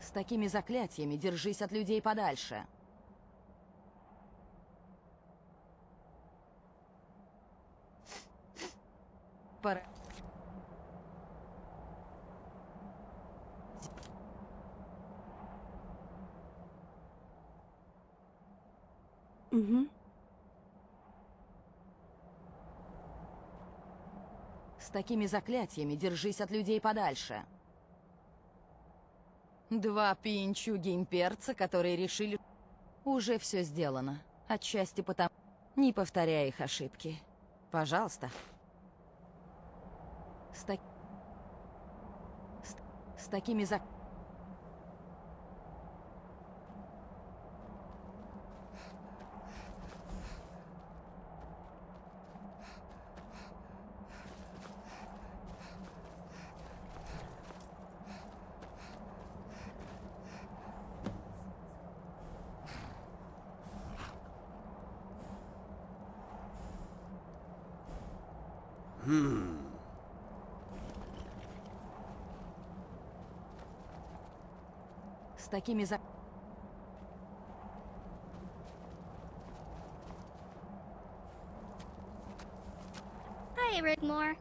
С такими заклятиями держись от людей подальше. Пора... С такими заклятиями держись от людей подальше. Два пьянчуги-имперца, которые решили... Уже все сделано. Отчасти потому... Не повторяй их ошибки. Пожалуйста. С такими С такими Hi, Rigmor.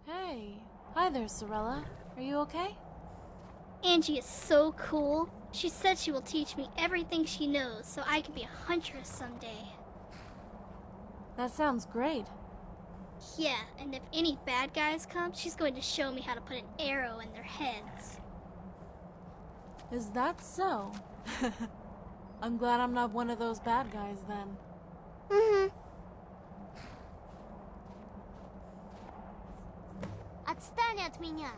Hey. Hi there, Sorella. Are you okay? Angie is so cool. She said she will teach me everything she knows so I can be a huntress someday. That sounds great. Yeah, and if any bad guys come, she's going to show me how to put an arrow in their heads. Is that so? I'm glad I'm not one of those bad guys then. Отстань от меня!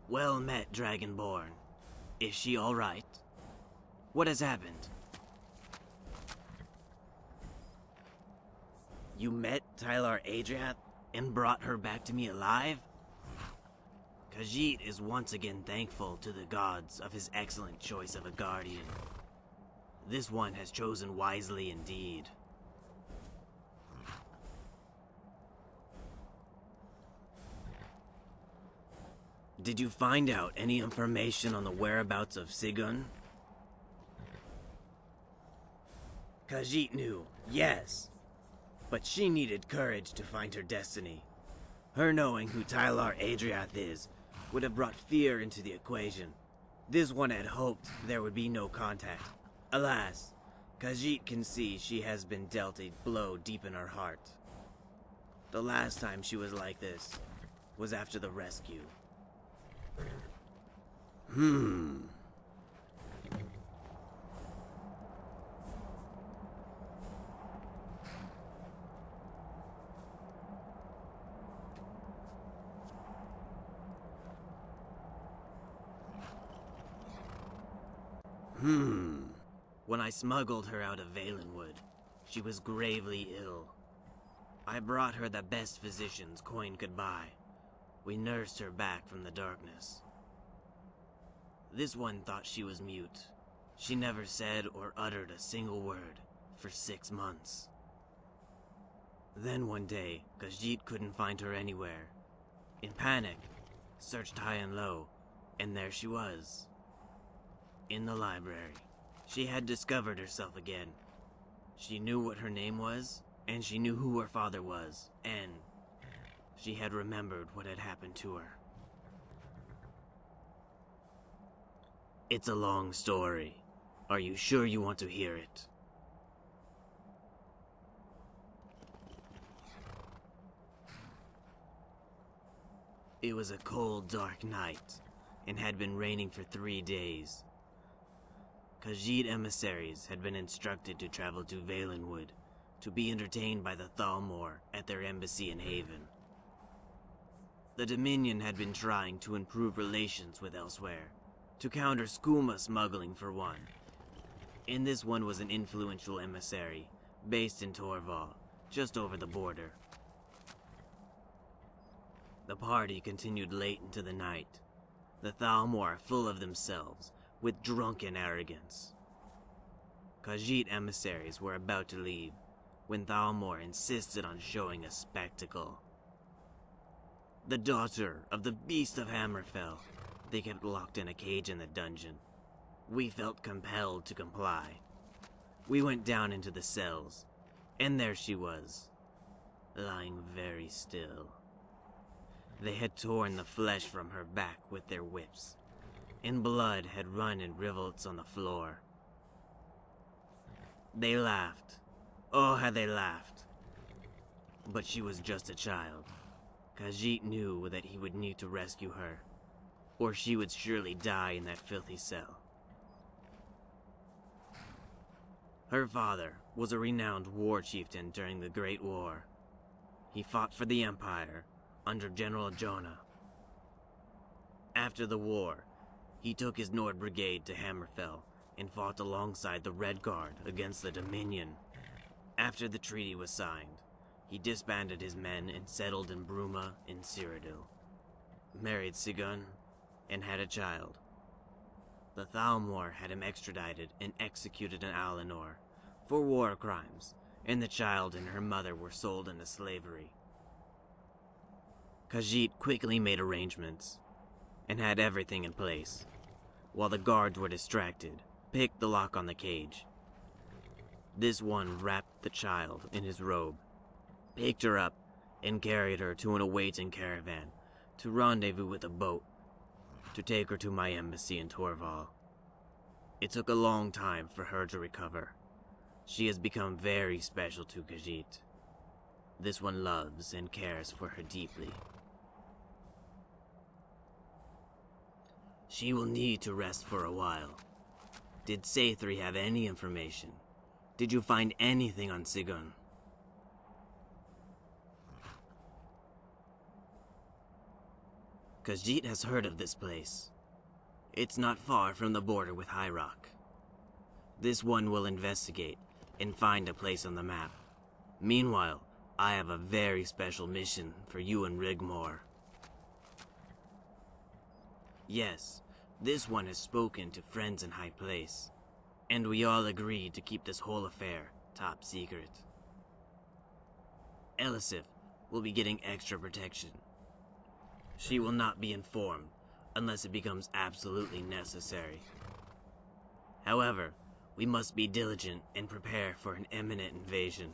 Well met, Dragonborn. Is she all right? What has happened? You met Tylar Adriath and brought her back to me alive? Khajiit is once again thankful to the gods of his excellent choice of a guardian. This one has chosen wisely indeed. Did you find out any information on the whereabouts of Sigun? Khajiit knew, yes. But she needed courage to find her destiny. Her knowing who Tylar Adriath is would have brought fear into the equation. This one had hoped there would be no contact. Alas, Khajiit can see she has been dealt a blow deep in her heart. The last time she was like this was after the rescue. When I smuggled her out of Valenwood, she was gravely ill. I brought her the best physicians coin could buy. We nursed her back from the darkness. This one thought she was mute. She never said or uttered a single word for 6 months. Then one day, Khajiit couldn't find her anywhere. In panic, searched high and low, and there she was. In the library. She had discovered herself again. She knew what her name was, and she knew who her father was, and she had remembered what had happened to her. It's a long story. Are you sure you want to hear it? It was a cold, dark night, and had been raining for 3 days. Khajiit emissaries had been instructed to travel to Valenwood to be entertained by the Thalmor at their embassy in Haven. The Dominion had been trying to improve relations with elsewhere, to counter skooma smuggling for one. And this one was an influential emissary, based in Torval, just over the border. The party continued late into the night, the Thalmor full of themselves, with drunken arrogance. Khajiit emissaries were about to leave when Thalmor insisted on showing a spectacle. The daughter of the Beast of Hammerfell. They kept locked in a cage in the dungeon. We felt compelled to comply. We went down into the cells, and there she was, lying very still. They had torn the flesh from her back with their whips, and blood had run in rivulets on the floor. They laughed. Oh, how they laughed. But she was just a child. Khajiit knew that he would need to rescue her, or she would surely die in that filthy cell. Her father was a renowned war chieftain during the Great War. He fought for the Empire under General Jonah. After the war, he took his Nord Brigade to Hammerfell and fought alongside the Red Guard against the Dominion. After the treaty was signed, he disbanded his men and settled in Bruma in Cyrodiil, married Sigun, and had a child. The Thalmor had him extradited and executed in Alinor for war crimes, and the child and her mother were sold into slavery. Khajiit quickly made arrangements and had everything in place. While the guards were distracted, picked the lock on the cage. This one wrapped the child in his robe, picked her up, and carried her to an awaiting caravan to rendezvous with a boat to take her to my embassy in Torval. It took a long time for her to recover. She has become very special to Khajiit. This one loves and cares for her deeply. She will need to rest for a while. Did Saithri have any information? Did you find anything on Sigun? Khajiit has heard of this place. It's not far from the border with High Rock. This one will investigate and find a place on the map. Meanwhile, I have a very special mission for you and Rigmor. Yes, this one has spoken to friends in High Place, and we all agreed to keep this whole affair top secret. Elisif will be getting extra protection. She will not be informed unless it becomes absolutely necessary. However, we must be diligent and prepare for an imminent invasion.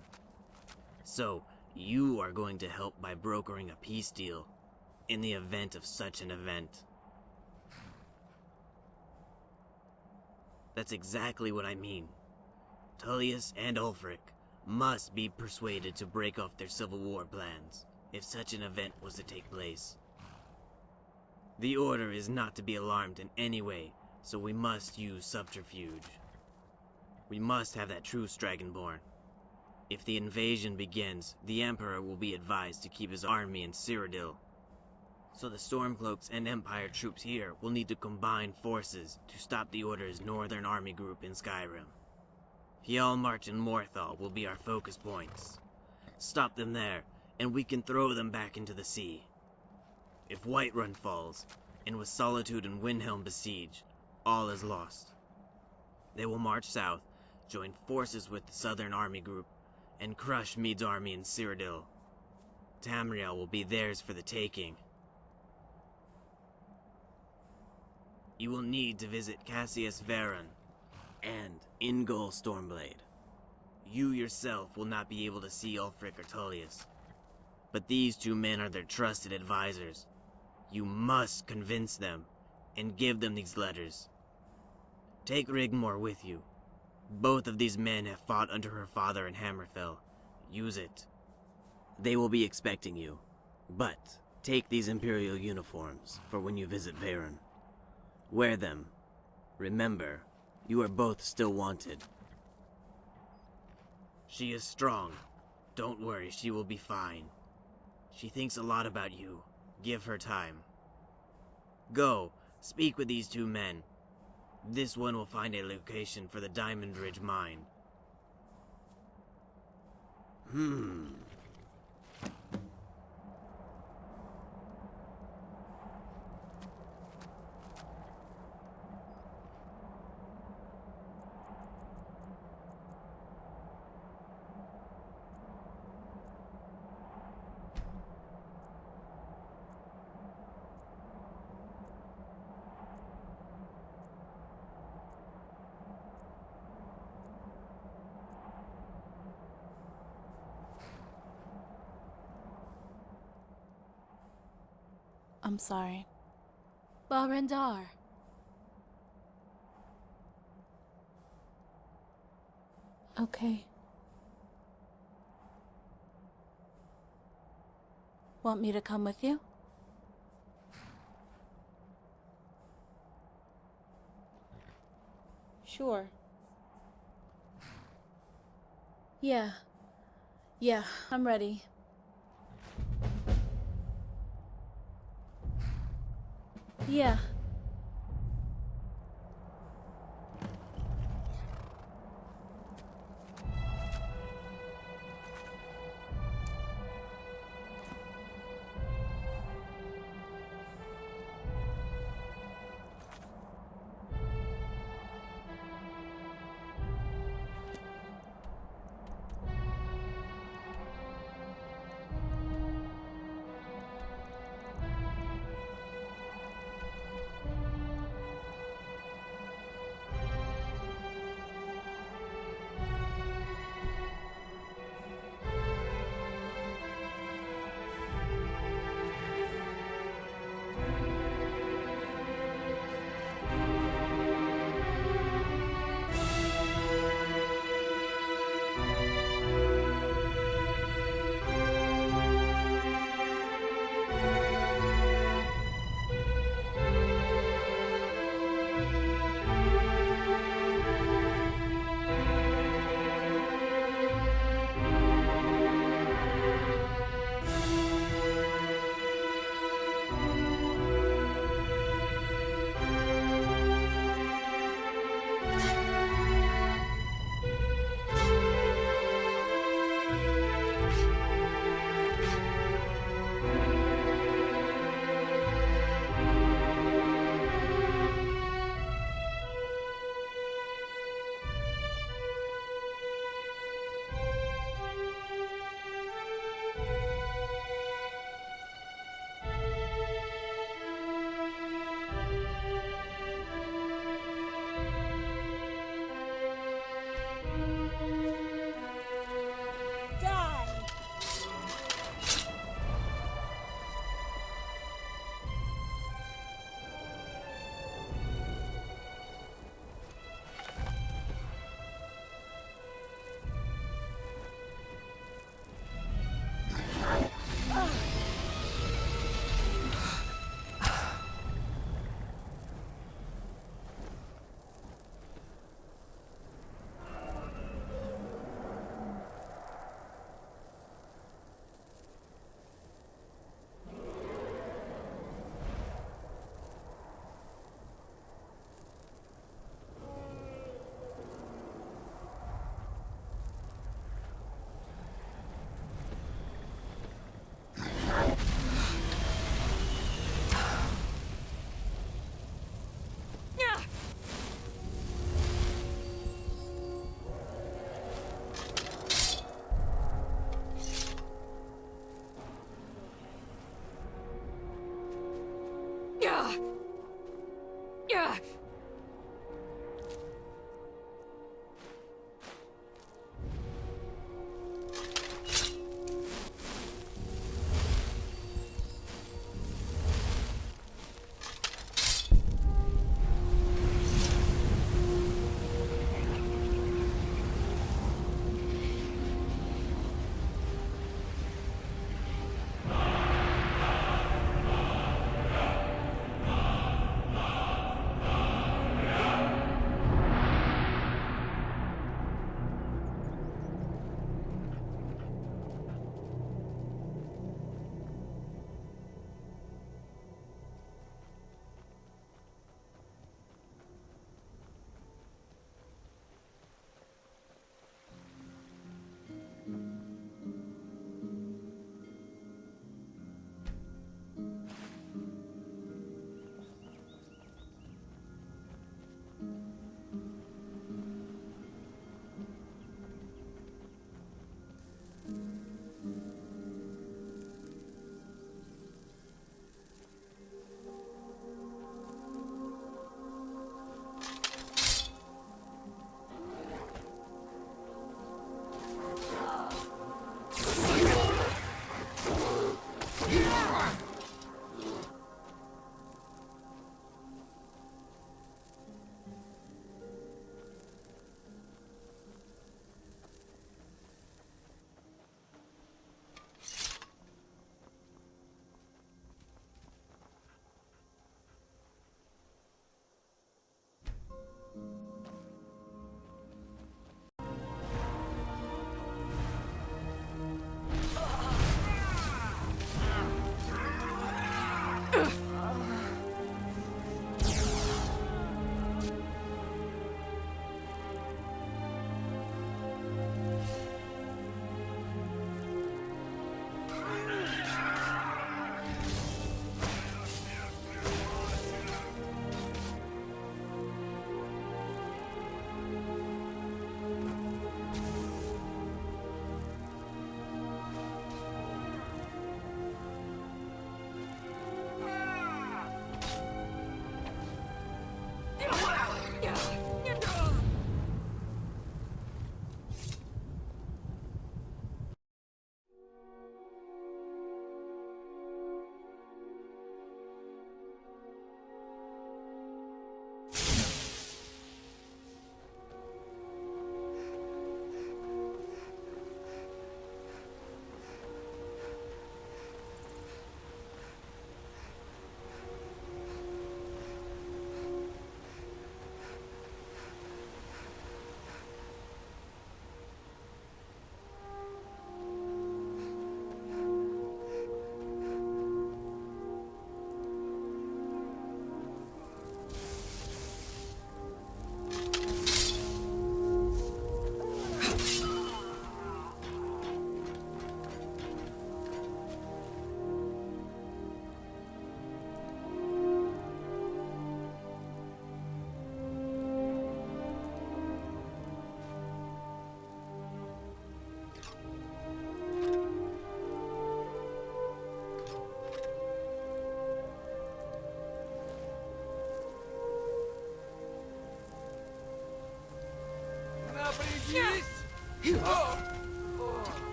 So, you are going to help by brokering a peace deal in the event of such an event. That's exactly what I mean. Tullius and Ulfric must be persuaded to break off their civil war plans if such an event was to take place. The Order is not to be alarmed in any way, so we must use subterfuge. We must have that truce Dragonborn. If the invasion begins, the Emperor will be advised to keep his army in Cyrodiil. So the Stormcloaks and Empire troops here will need to combine forces to stop the Order's northern army group in Skyrim. Hjalmarch and Morthal will be our focus points. Stop them there, and we can throw them back into the sea. If Whiterun falls, and with Solitude and Windhelm besieged, all is lost. They will march south, join forces with the Southern Army Group, and crush Mead's army in Cyrodiil. Tamriel will be theirs for the taking. You will need to visit Cassius Veron and Ingol Stormblade. You yourself will not be able to see Ulfric or Tullius, but these two men are their trusted advisors. You must convince them and give them these letters. Take Rigmor with you. Both of these men have fought under her father in Hammerfell. Use it. They will be expecting you, but take these Imperial uniforms for when you visit Veron. Wear them. Remember, you are both still wanted. She is strong. Don't worry, she will be fine. She thinks a lot about you. Give her time. Go, speak with these two men. This one will find a location for the Diamond Ridge mine. I'm sorry. Barendar. Okay. Want me to come with you? Sure. Yeah. Yeah, I'm ready. Yeah.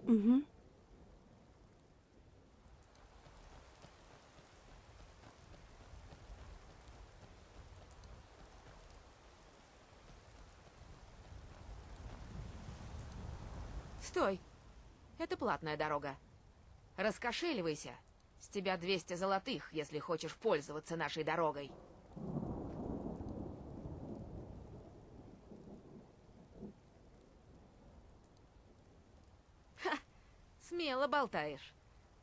Mm-hmm. Стой! Это платная дорога. Раскошеливайся. С тебя 200 золотых, если хочешь пользоваться нашей дорогой. Ха! Смело болтаешь.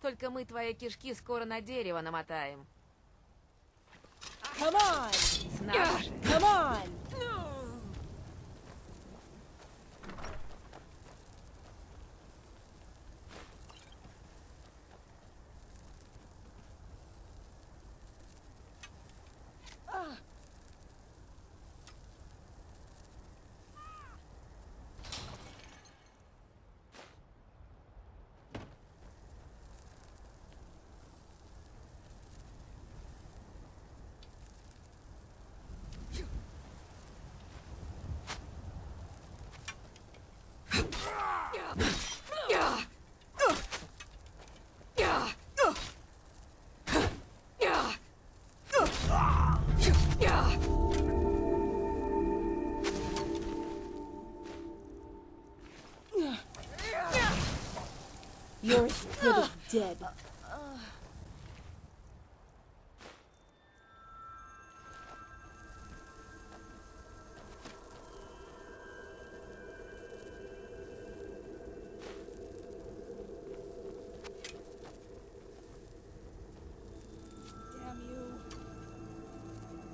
Только мы твои кишки скоро на дерево намотаем. Come on! Снаружи. Come on! You're as good as dead. Damn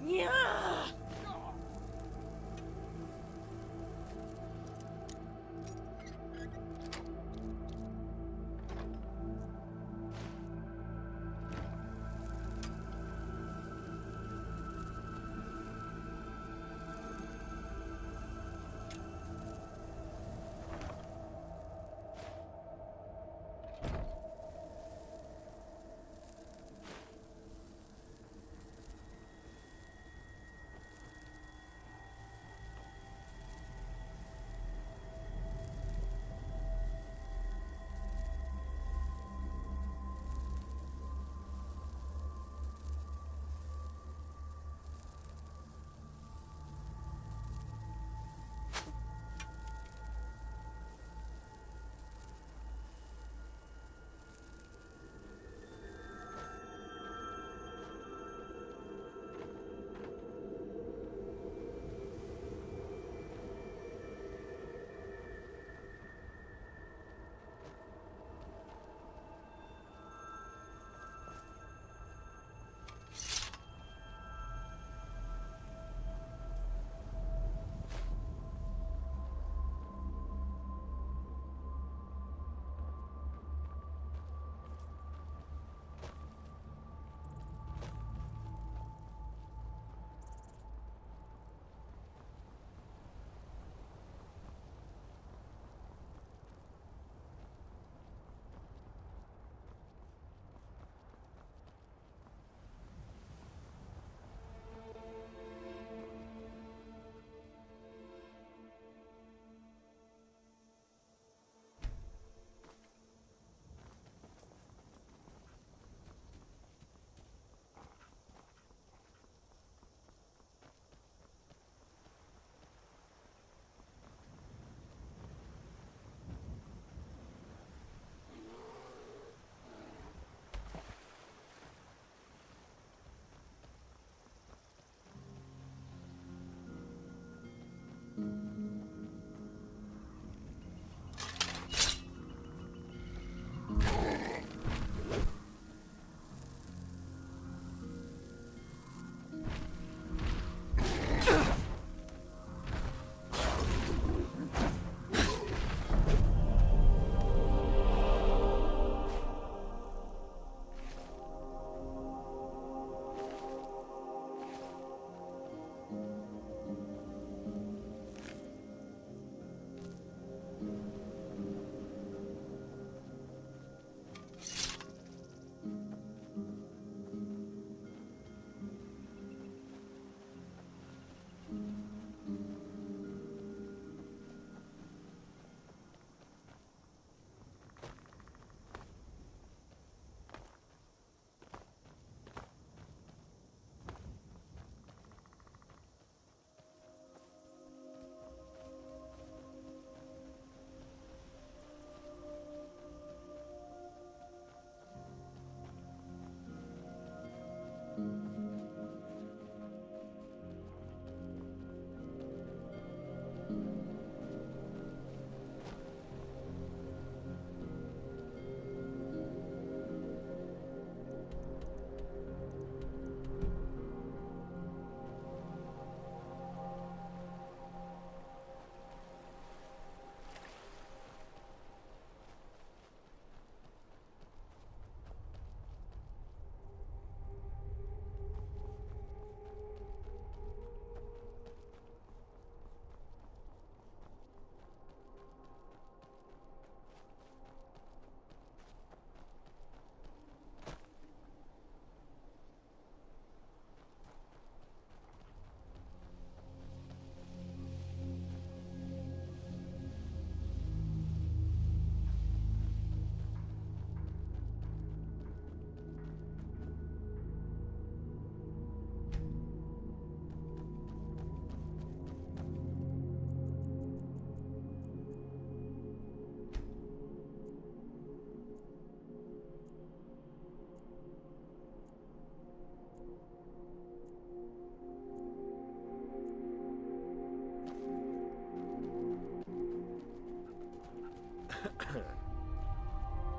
you. Yeah!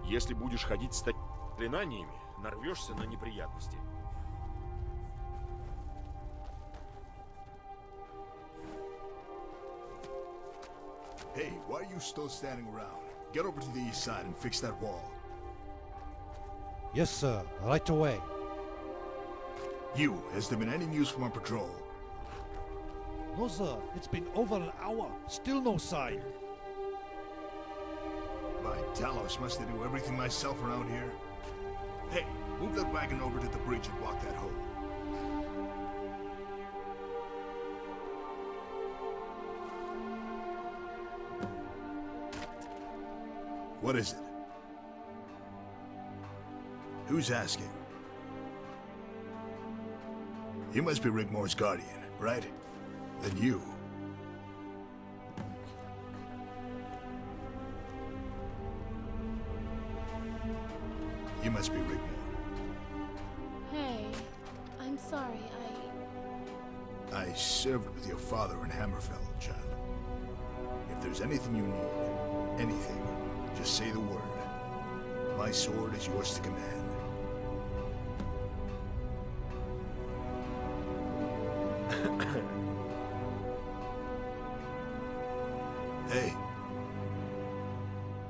Если будешь ходить с такими заклинаниями, нарвешься на неприятности. Hey, why are you still standing around? Get over to the east side and fix that wall. Yes, sir. Right away. You, has there been any news from our patrol? No, sir. It's been over an hour. Still no sign. By Talos, must I do everything myself around here? Hey, move that wagon over to the bridge and block that hole. What is it? Who's asking? You must be Rigmor's guardian, right? Then you. You must be Rigmor. Hey, I'm sorry, I served with your father in Hammerfell, child. If there's anything you need, anything, just say the word. My sword is yours to command. Hey.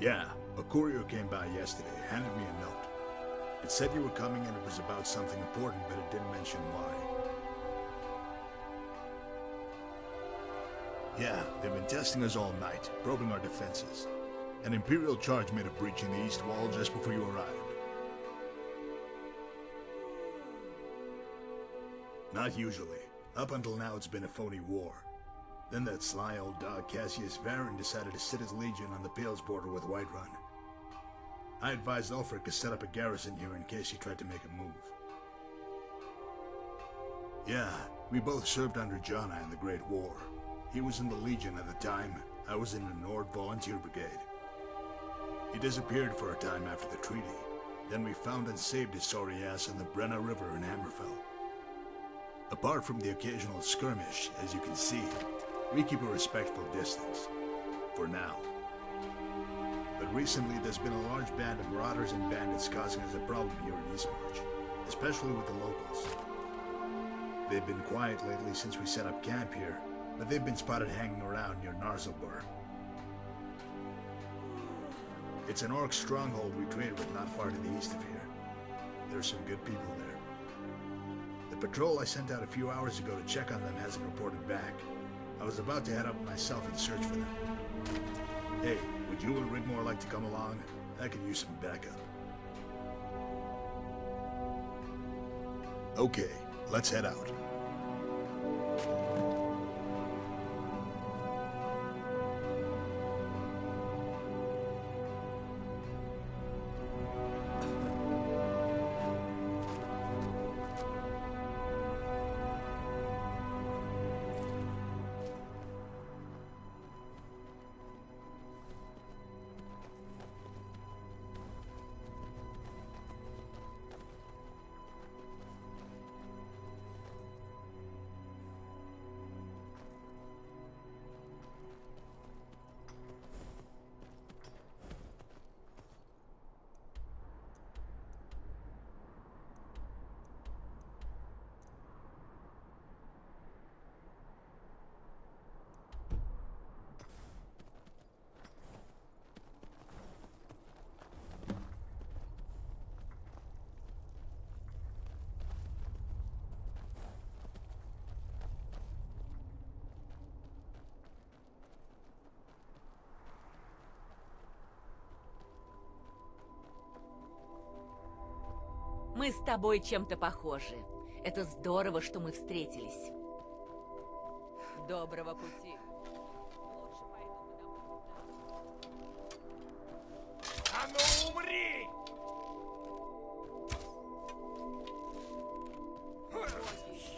Yeah, a courier came by yesterday, handed me a note. It said you were coming and it was about something important, but it didn't mention why. Yeah, they've been testing us all night, probing our defenses. An Imperial charge made a breach in the east wall just before you arrived. Not usually. Up until now it's been a phony war. Then that sly old dog Cassius Varen decided to sit his legion on the Pales border with Whiterun. I advised Ulfric to set up a garrison here in case he tried to make a move. Yeah, we both served under Jonna in the Great War. He was in the Legion at the time. I was in the Nord Volunteer Brigade. He disappeared for a time after the treaty. Then we found and saved his sorry ass on the Brenna River in Hammerfell. Apart from the occasional skirmish, as you can see, we keep a respectful distance. For now. But recently there's been a large band of marauders and bandits causing us a problem here in Eastmarch, especially with the locals. They've been quiet lately since we set up camp here, but they've been spotted hanging around near Narzelbur. It's an orc stronghold we trade with not far to the east of here. There's some good people there. The patrol I sent out a few hours ago to check on them hasn't reported back. I was about to head up myself and search for them. Hey, would you and Rigmor like to come along? I could use some backup. Okay, let's head out. Мы с тобой чем-то похожи. Это здорово, что мы встретились. Доброго пути. А ну умри!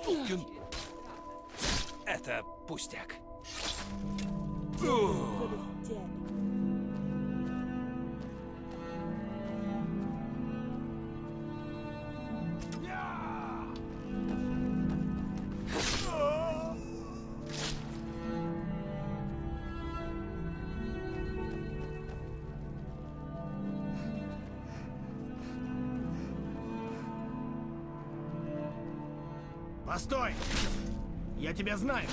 Сукин! Это пустяк. Kid is dead. Постой! Я тебя знаю!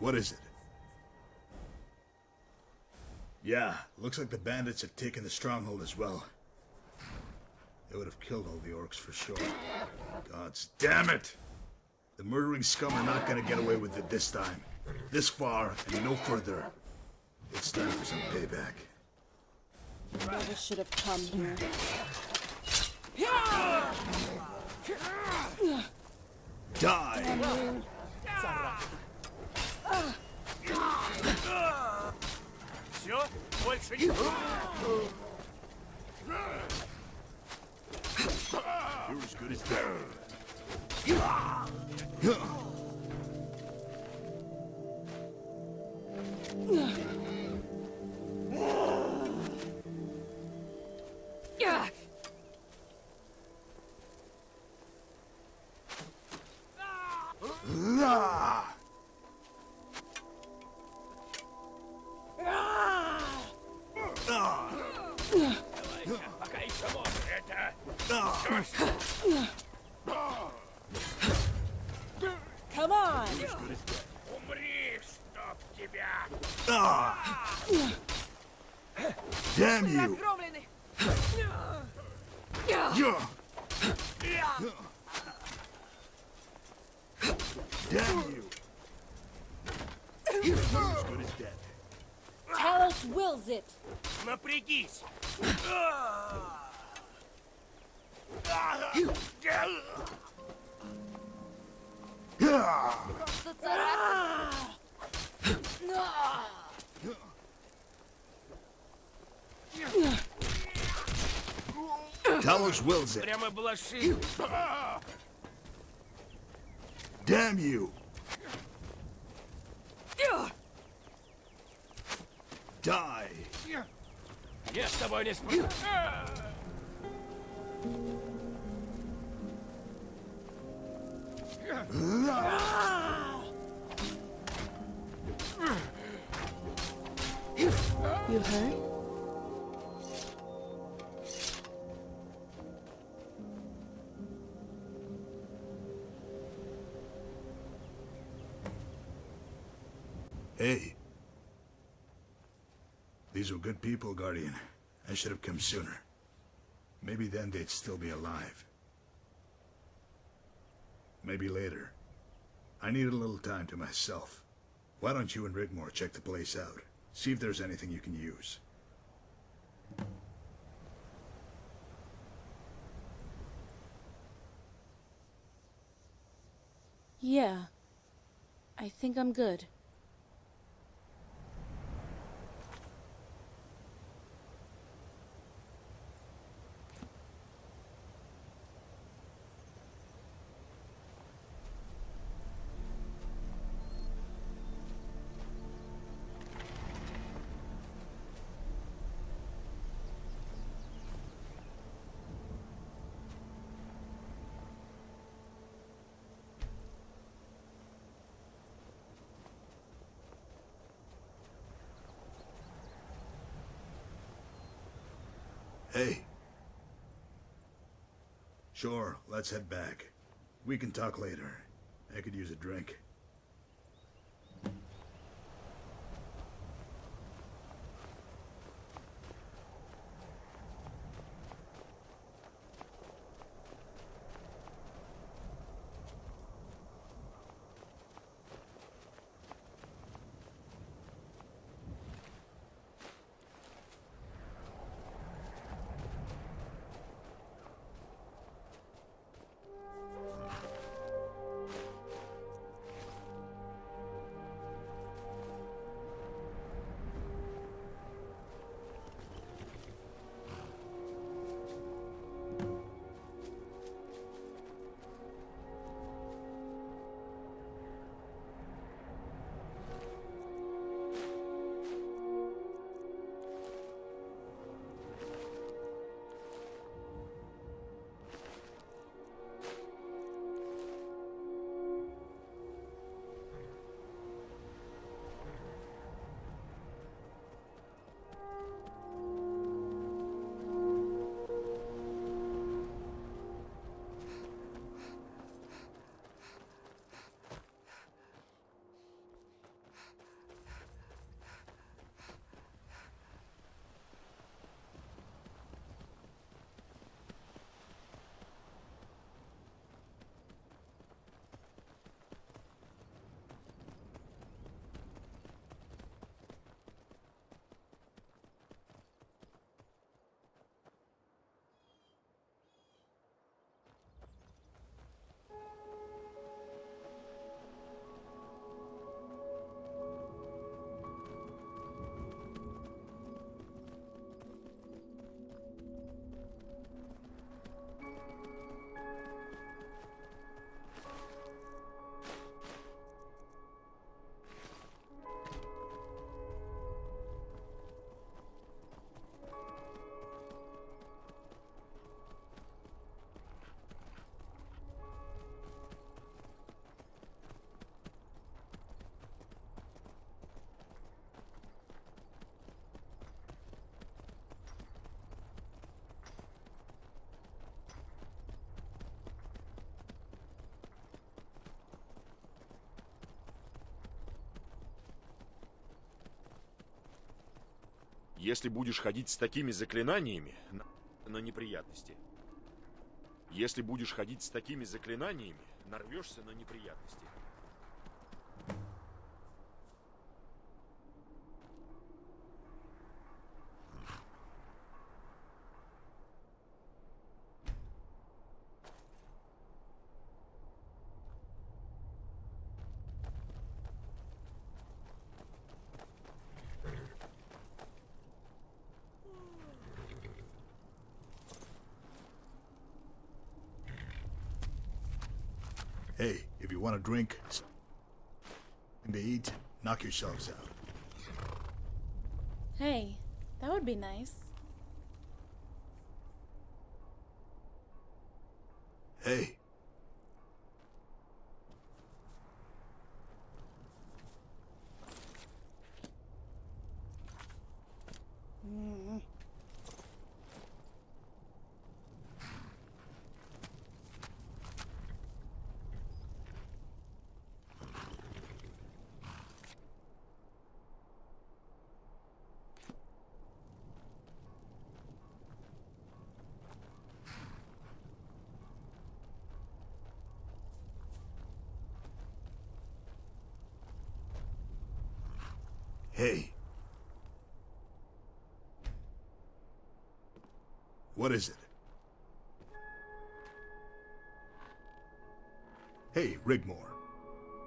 What is it? Yeah, looks like the bandits have taken the stronghold as well. They would have killed all the orcs for sure. Gods damn it! The murdering scum are not gonna get away with it this time. This far and no further. It's time for some payback. Never should have come here. Die! Все? Больше не... You're as good as dead. Пока еще можно. Это... Come on! Умри, чтоб тебя! Damn you! Damn you! You're as good as dead. Talos wills it! Напрягись! Talos wills it. Прямо блоши! Damn you! Die! Я с тобой не справлюсь. You hurt? Hey. These were good people, Guardian. I should have come sooner. Maybe then they'd still be alive. Maybe later. I needed a little time to myself. Why don't you and Rigmor check the place out? See if there's anything you can use. Yeah. I think I'm good. Hey. Sure, let's head back. We can talk later. I could use a drink. Если будешь ходить с такими заклинаниями, на неприятности. Если будешь ходить с такими заклинаниями, нарвешься на неприятности. Hey, if you want a drink, something to eat, knock yourselves out. Hey, that would be nice. Hey. Hey. What is it? Hey, Rigmor.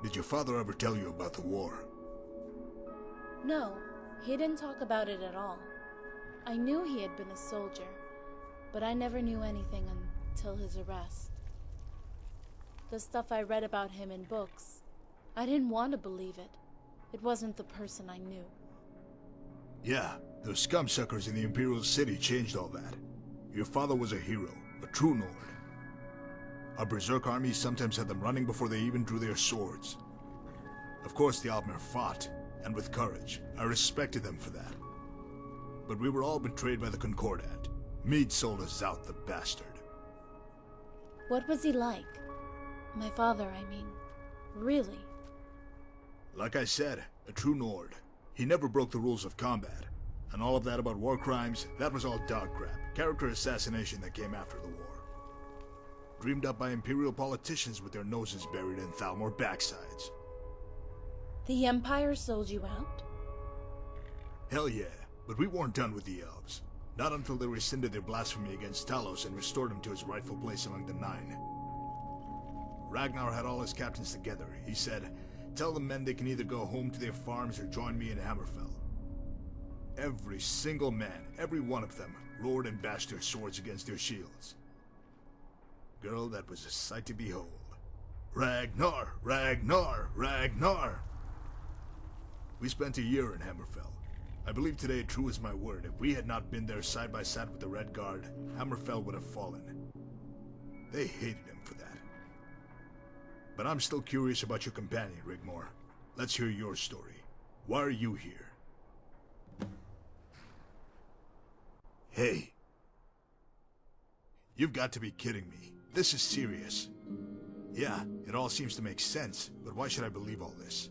Did your father ever tell you about the war? No, he didn't talk about it at all. I knew he had been a soldier, but I never knew anything until his arrest. The stuff I read about him in books, I didn't want to believe it. It wasn't the person I knew. Yeah, those scumsuckers in the Imperial City changed all that. Your father was a hero, a true Nord. Our Berserk armies sometimes had them running before they even drew their swords. Of course the Altmer fought, and with courage. I respected them for that. But we were all betrayed by the Concordat. Meade sold us out, the bastard. What was he like? My father, I mean. Really? Like I said, a true Nord. He never broke the rules of combat. And all of that about war crimes, that was all dog crap. Character assassination that came after the war. Dreamed up by Imperial politicians with their noses buried in Thalmor backsides. The Empire sold you out? Hell yeah, but we weren't done with the elves. Not until they rescinded their blasphemy against Talos and restored him to his rightful place among the Nine. Ragnar had all his captains together. He said, "Tell the men they can either go home to their farms or join me in Hammerfell." Every single man, every one of them, roared and bashed their swords against their shields. Girl, that was a sight to behold. Ragnar! Ragnar! Ragnar! We spent a year in Hammerfell. I believe today, true as my word, if we had not been there side by side with the Red Guard, Hammerfell would have fallen. They hated him for that. But I'm still curious about your companion, Rigmor. Let's hear your story. Why are you here? Hey. You've got to be kidding me. This is serious. Yeah, it all seems to make sense, but why should I believe all this?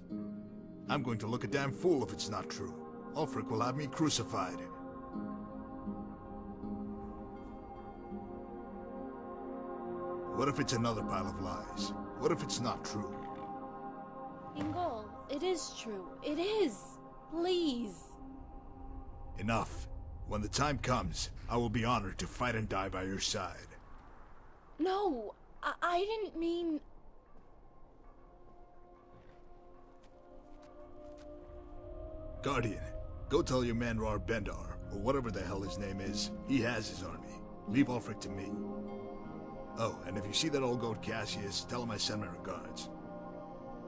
I'm going to look a damn fool if it's not true. Ulfric will have me crucified. What if it's another pile of lies? What if it's not true? Ingol, it is true. It is. Please. Enough. When the time comes, I will be honored to fight and die by your side. No, I didn't mean... Guardian, go tell your man Rar Bendar, or whatever the hell his name is, he has his army. Leave Ulfric to me. Oh, and if you see that old goat Cassius, tell him I send my regards.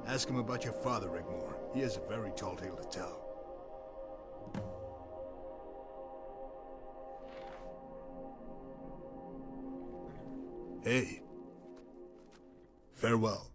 Ask him about your father, Rigmor. He has a very tall tale to tell. Hey. Farewell.